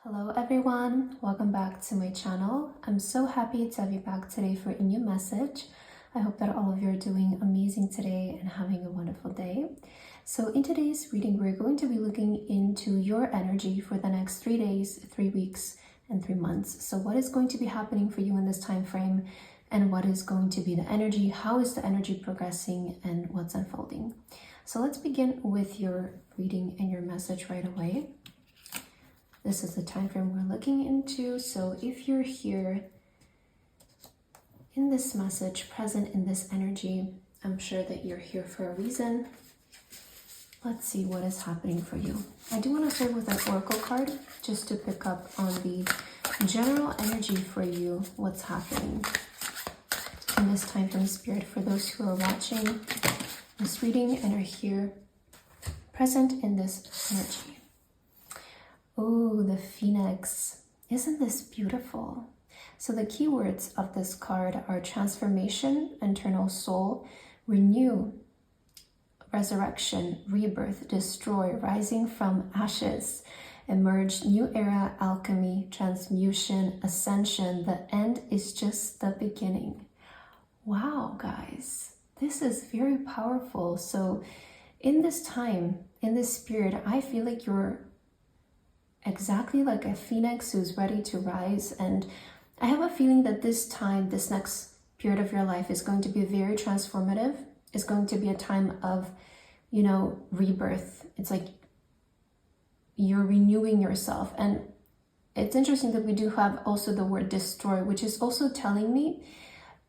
Hello everyone, welcome back to my channel. I'm so happy to have you back today for a new message. I hope that all of you are doing amazing today and having a wonderful day. So in today's reading, we're going to be looking into your energy for the next 3 days, 3 weeks, and 3 months. So what is going to be happening for you in this time frame, and what is going to be the energy, how is the energy progressing, and what's unfolding. So let's begin with your reading and your message right away. This is the time frame we're looking into. So if you're here in this message, present in this energy, I'm sure that you're here for a reason. Let's see what is happening for you. I do want to start with an oracle card just to pick up on the general energy for you, what's happening in this time frame, spirit, for those who are watching this reading and are here present in this energy. Oh, the Phoenix. Isn't this beautiful? So the keywords of this card are transformation, internal soul, renew, resurrection, rebirth, destroy, rising from ashes, emerge, new era, alchemy, transmutation, ascension. The end is just the beginning. Wow, guys, this is very powerful. So in this time, in this spirit, I feel like you're exactly like a phoenix who's ready to rise. And I have a feeling that this time, this next period of your life is going to be very transformative. It's going to be a time of, rebirth. It's like you're renewing yourself. And it's interesting that we do have also the word destroy, which is also telling me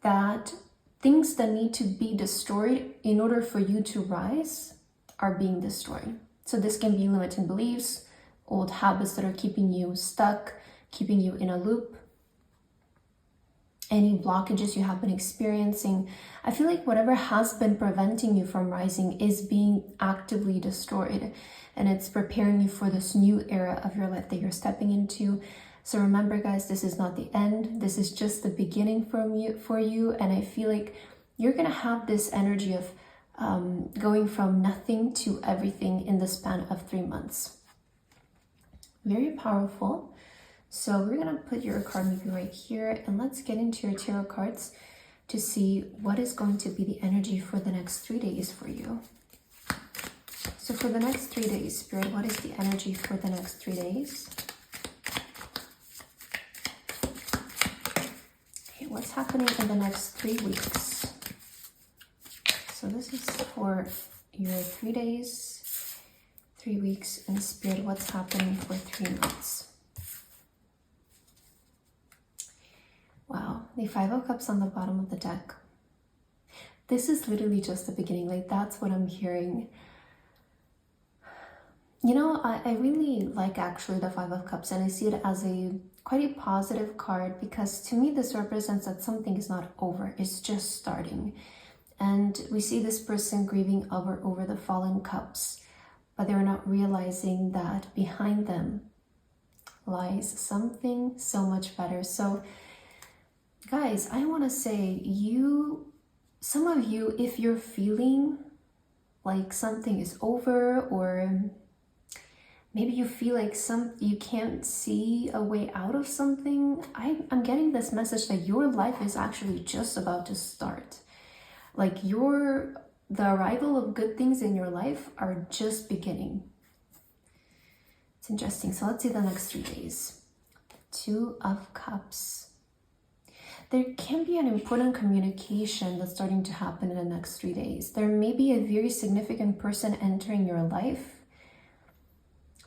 that things that need to be destroyed in order for you to rise are being destroyed. So this can be limiting beliefs, old habits that are keeping you stuck, keeping you in a loop, any blockages you have been experiencing. I feel like whatever has been preventing you from rising is being actively destroyed, and it's preparing you for this new era of your life that you're stepping into. So remember, guys, this is not the end. This is just the beginning for you. And I feel like you're gonna have this energy of going from nothing to everything in the span of 3 months. Very powerful. So we're gonna put your card maybe right here, and let's get into your tarot cards to see what is going to be the energy for the next 3 days for you. So for the next 3 days, Spirit, what is the energy for the next 3 days? Okay, what's happening in the next 3 weeks? So this is for your 3 days, 3 weeks, and Spirit, what's happening for 3 months? Wow, the Five of Cups on the bottom of the deck. This is literally just the beginning. Like, that's what I'm hearing. I really like actually the Five of Cups, and I see it as quite a positive card, because to me this represents that something is not over, it's just starting. And we see this person grieving over the fallen cups, but they're not realizing that behind them lies something so much better. So guys, I want to say, some of you, if you're feeling like something is over, or maybe you feel like you can't see a way out of something, I'm getting this message that your life is actually just about to start. Like the arrival of good things in your life are just beginning. It's interesting. So let's see the next 3 days. Two of Cups. There can be an important communication that's starting to happen in the next 3 days. There may be a very significant person entering your life.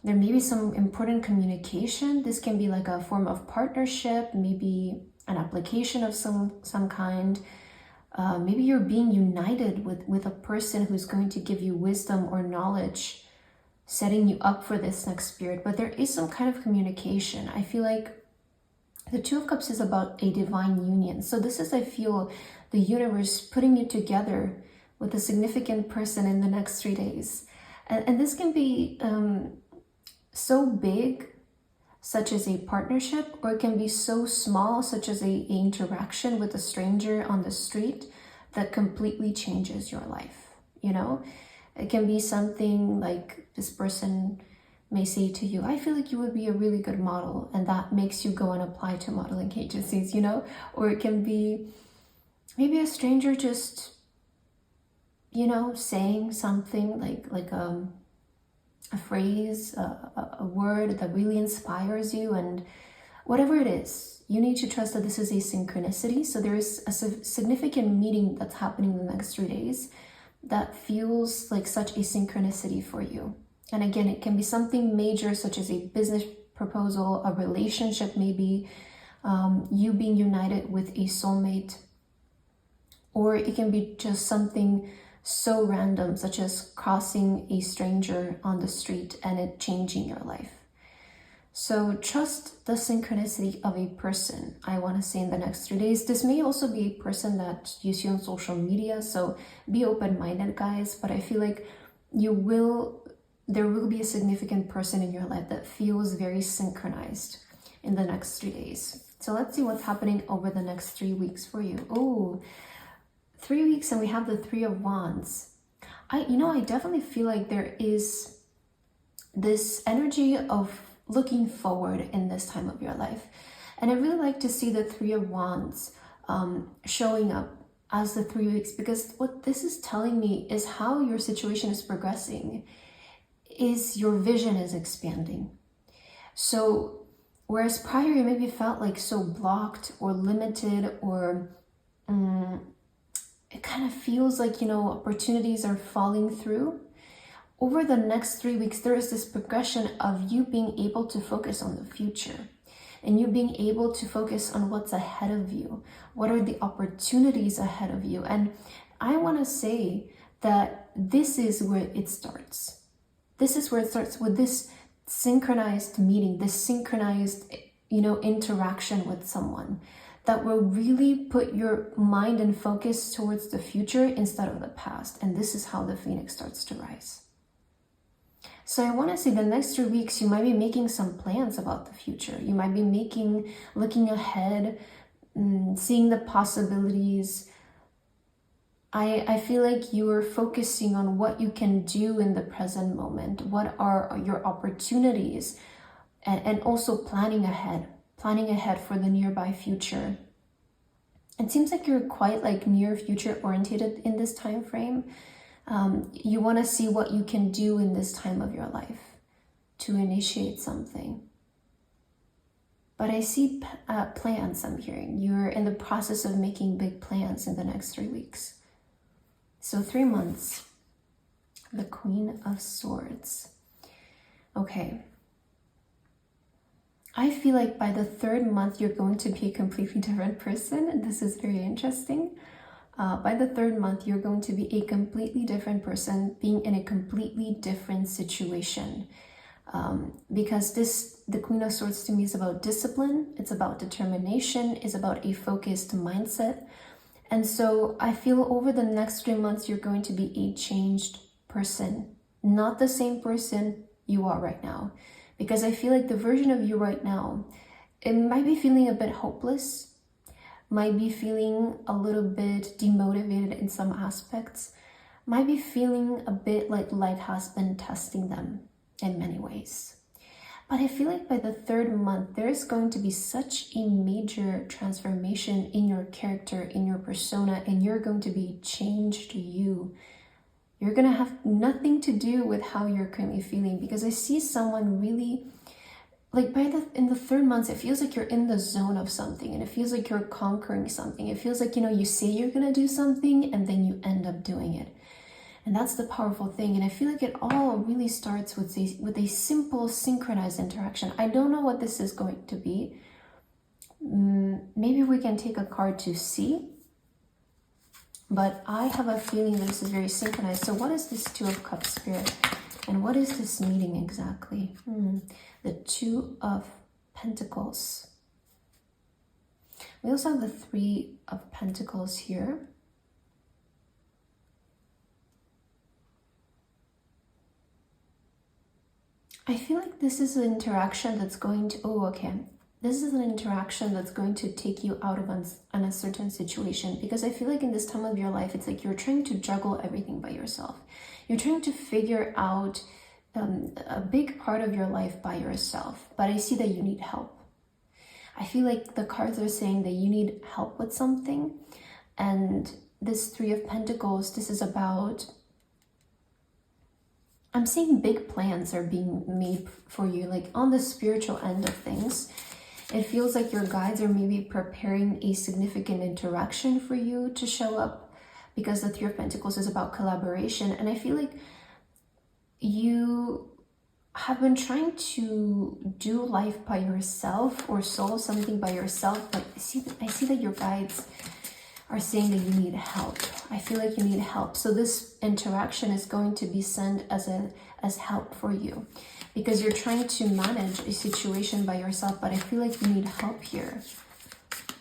There may be some important communication. This can be like a form of partnership, maybe an application of some kind. Maybe you're being united with a person who's going to give you wisdom or knowledge, setting you up for this next spirit. But there is some kind of communication. I feel like the Two of Cups is about a divine union. So this is, I feel, the universe putting you together with a significant person in the next 3 days. And this can be so big, such as a partnership, or it can be so small, such as a interaction with a stranger on the street that completely changes your life. It can be something like this person may say to you, I feel like you would be a really good model, and that makes you go and apply to modeling agencies, you know? Or it can be maybe a stranger just, you know, saying something like a phrase, a word that really inspires you, and whatever it is, you need to trust that this is a synchronicity. So there is a significant meeting that's happening in the next 3 days that feels like such a synchronicity for you. And again, it can be something major, such as a business proposal, a relationship, maybe you being united with a soulmate, or it can be just something so random, such as crossing a stranger on the street and it changing your life. So trust the synchronicity of a person, I want to say, in the next 3 days. This may also be a person that you see on social media, so be open-minded, guys. But I feel like there will be a significant person in your life that feels very synchronized in the next 3 days. So let's see what's happening over the next 3 weeks for you. Oh, 3 weeks, and we have the Three of Wands. I definitely feel like there is this energy of looking forward in this time of your life. And I really like to see the Three of Wands showing up as the 3 weeks, because what this is telling me is how your situation is progressing, is your vision is expanding. So whereas prior you maybe felt like so blocked or limited, or it kind of feels like, opportunities are falling through, over the next 3 weeks, there is this progression of you being able to focus on the future, and you being able to focus on what's ahead of you. What are the opportunities ahead of you? And I want to say that this is where it starts. This is where it starts with this synchronized meeting, this synchronized, interaction with someone that will really put your mind and focus towards the future instead of the past. And this is how the Phoenix starts to rise. So I want to say the next 3 weeks, you might be making some plans about the future. You might be looking ahead, seeing the possibilities. I feel like you are focusing on what you can do in the present moment. What are your opportunities? And also planning ahead for the nearby future. It seems like you're quite near future oriented in this time frame. You want to see what you can do in this time of your life to initiate something. But I see plans, I'm hearing. You're in the process of making big plans in the next 3 weeks. So 3 months, the Queen of Swords. Okay. I feel like by the 3rd month, you're going to be a completely different person. This is very interesting. By the 3rd month, you're going to be a completely different person, being in a completely different situation. Because the Queen of Swords to me is about discipline, it's about determination, it's about a focused mindset. And so I feel over the next 3 months, you're going to be a changed person, not the same person you are right now. Because I feel like the version of you right now, it might be feeling a bit hopeless, might be feeling a little bit demotivated in some aspects, might be feeling a bit like life has been testing them in many ways. But I feel like by the 3rd month, there's going to be such a major transformation in your character, in your persona, and you're going to be changed you. You're going to have nothing to do with how you're currently feeling, because I see someone really, in the 3rd month, it feels like you're in the zone of something, and it feels like you're conquering something. It feels like, you say you're going to do something and then you end up doing it. And that's the powerful thing. And I feel like it all really starts with a simple synchronized interaction. I don't know what this is going to be. Maybe we can take a card to see. But I have a feeling this is very synchronized. So what is this Two of Cups, Spirit? And what is this meeting exactly? The Two of Pentacles. We also have the Three of Pentacles here. I feel like this is an interaction that's going to... This is an interaction that's going to take you out of an uncertain situation, because I feel like in this time of your life, it's like you're trying to juggle everything by yourself. You're trying to figure out a big part of your life by yourself, but I see that you need help. I feel like the cards are saying that you need help with something. And this Three of Pentacles, this is about, I'm seeing big plans are being made for you, like on the spiritual end of things. It feels like your guides are maybe preparing a significant interaction for you to show up, because the Three of Pentacles is about collaboration. And I feel like you have been trying to do life by yourself or solve something by yourself, but I see that your guides are saying that you need help. I feel like you need help. So this interaction is going to be sent as help for you, because you're trying to manage a situation by yourself, but I feel like you need help here.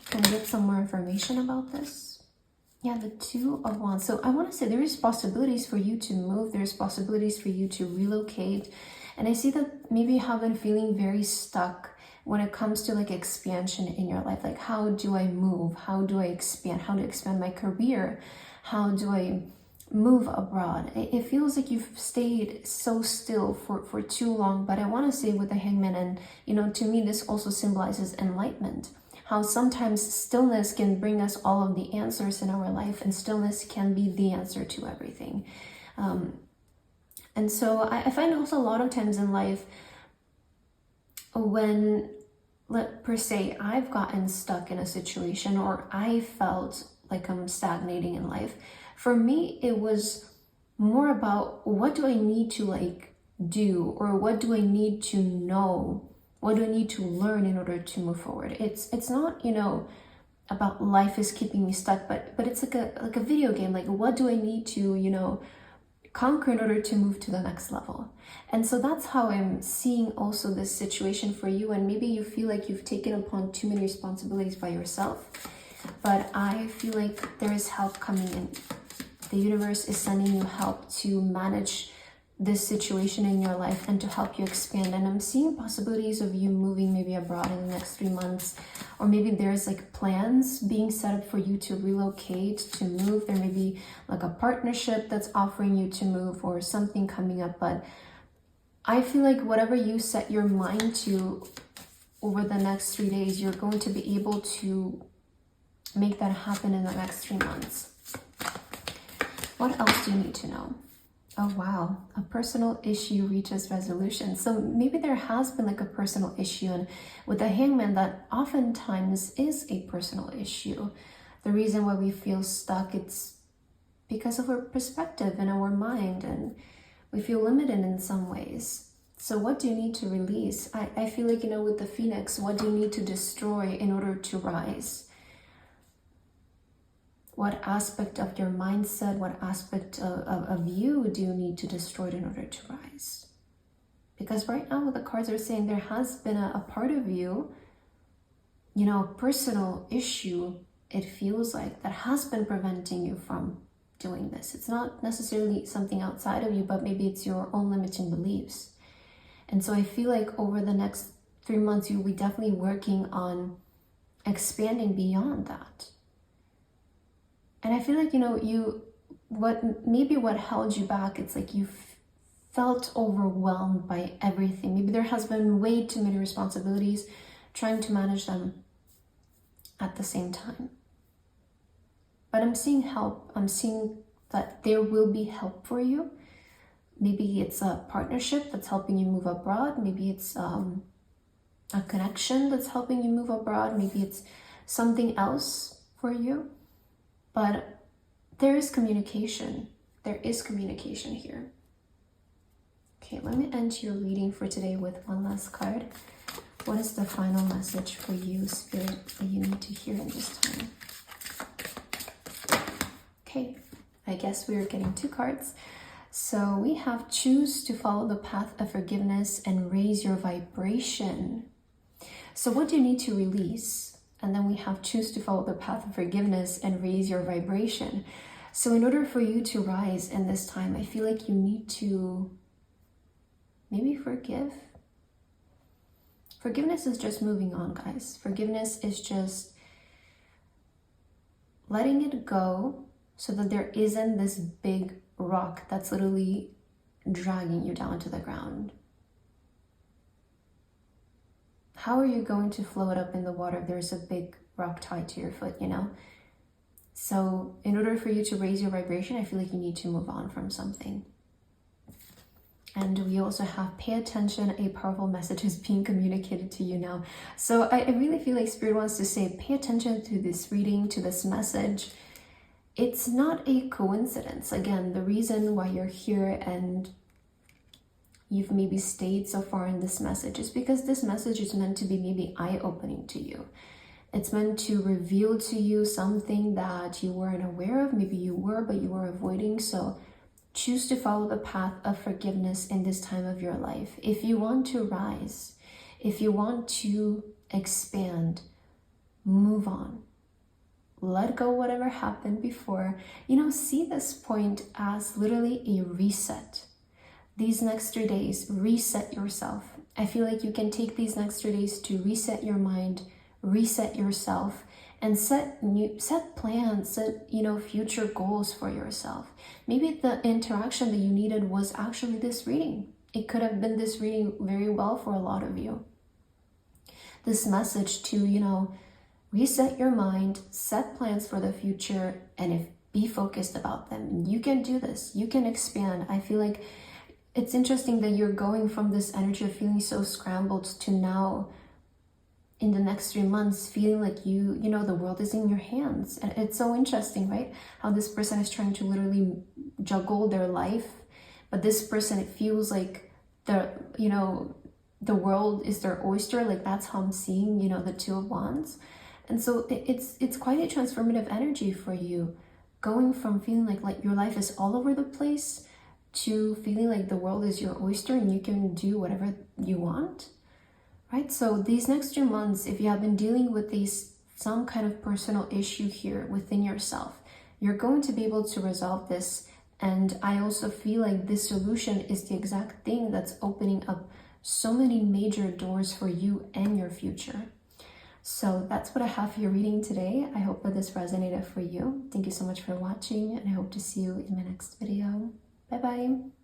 Can I get some more information about this? Yeah, the Two of Wands. So I want to say there is possibilities for you to move. There's possibilities for you to relocate. And I see that maybe you have been feeling very stuck when it comes to like expansion in your life. Like, how do I move? How do I expand? How to expand my career? How do I move abroad? It feels like you've stayed so still for too long. But I want to say with the Hangman, and you know, to me, this also symbolizes enlightenment. How sometimes stillness can bring us all of the answers in our life, and stillness can be the answer to everything. And so I find also a lot of times in life when, per se, I've gotten stuck in a situation or I felt like I'm stagnating in life, for me, it was more about what do I need to like do, or what do I need to know? What do I need to learn in order to move forward? It's not, you know, about life is keeping me stuck, but it's like a video game. Like, what do I need to, you know, conquer in order to move to the next level? And so that's how I'm seeing also this situation for you. And maybe you feel like you've taken upon too many responsibilities by yourself, but I feel like there is help coming in. The universe is sending you help to manage this situation in your life and to help you expand. And I'm seeing possibilities of you moving maybe abroad in the next 3 months, or maybe there's like plans being set up for you to relocate, to move. There may be like a partnership that's offering you to move or something coming up. But I feel like whatever you set your mind to over the next 3 days, you're going to be able to make that happen in the next 3 months. What else do you need to know? Oh, wow. A personal issue reaches resolution. So maybe there has been like a personal issue, and with the Hangman, that oftentimes is a personal issue. The reason why we feel stuck, it's because of our perspective and our mind, and we feel limited in some ways. So what do you need to release? I feel like, you know, with the Phoenix, what do you need to destroy in order to rise? What aspect of your mindset, what aspect of you do you need to destroy in order to rise? Because right now, what the cards are saying, there has been a part of you, you know, a personal issue, it feels like, that has been preventing you from doing this. It's not necessarily something outside of you, but maybe it's your own limiting beliefs. And so I feel like over the next 3 months, you'll be definitely working on expanding beyond that. And I feel like, you know, what held you back, it's like you felt overwhelmed by everything. Maybe there has been way too many responsibilities, trying to manage them at the same time. But I'm seeing help. I'm seeing that there will be help for you. Maybe it's a partnership that's helping you move abroad. Maybe it's a connection that's helping you move abroad. Maybe it's something else for you. But there is communication. There is communication here. Okay, let me end your reading for today with one last card. What is the final message for you, Spirit, that you need to hear in this time? Okay, I guess we are getting 2 cards. So we have choose to follow the path of forgiveness and raise your vibration. So what do you need to release? And then we have choose to follow the path of forgiveness and raise your vibration. So in order for you to rise in this time, I feel like you need to maybe forgive. Forgiveness is just moving on, guys. Forgiveness is just letting it go so that there isn't this big rock that's literally dragging you down to the ground. How are you going to float up in the water if there's a big rock tied to your foot, you know? So in order for you to raise your vibration, I feel like you need to move on from something. And we also have pay attention, a powerful message is being communicated to you now. So I really feel like Spirit wants to say, pay attention to this reading, to this message. It's not a coincidence. Again, the reason why you're here and you've maybe stayed so far in this message is because this message is meant to be maybe eye-opening to you. It's meant to reveal to you something that you weren't aware of. Maybe you were, but you were avoiding. So choose to follow the path of forgiveness in this time of your life. If you want to rise, if you want to expand, move on. Let go whatever happened before. You know, see this point as literally a reset. These next 3 days, reset yourself. I feel like you can take these next 3 days to reset your mind, reset yourself, and set plans, set, you know, future goals for yourself. Maybe the interaction that you needed was actually this reading. It could have been this reading very well for a lot of you. This message to, you know, reset your mind, set plans for the future, and be focused about them. You can do this. You can expand. I feel like it's interesting that you're going from this energy of feeling so scrambled to now, in the next 3 months, feeling like you know, the world is in your hands. And it's so interesting, right? How this person is trying to literally juggle their life, but this person, it feels like the world is their oyster. Like that's how I'm seeing, you know, the Two of Wands. And so it's quite a transformative energy for you, going from feeling like your life is all over the place to feeling like the world is your oyster and you can do whatever you want. Right? So these next 2 months, if you have been dealing with some kind of personal issue here within yourself, you're going to be able to resolve this. And I also feel like this solution is the exact thing that's opening up so many major doors for you and your future. So that's what I have for your reading today. I hope that this resonated for you. Thank you so much for watching, and I hope to see you in my next video. Bye bye.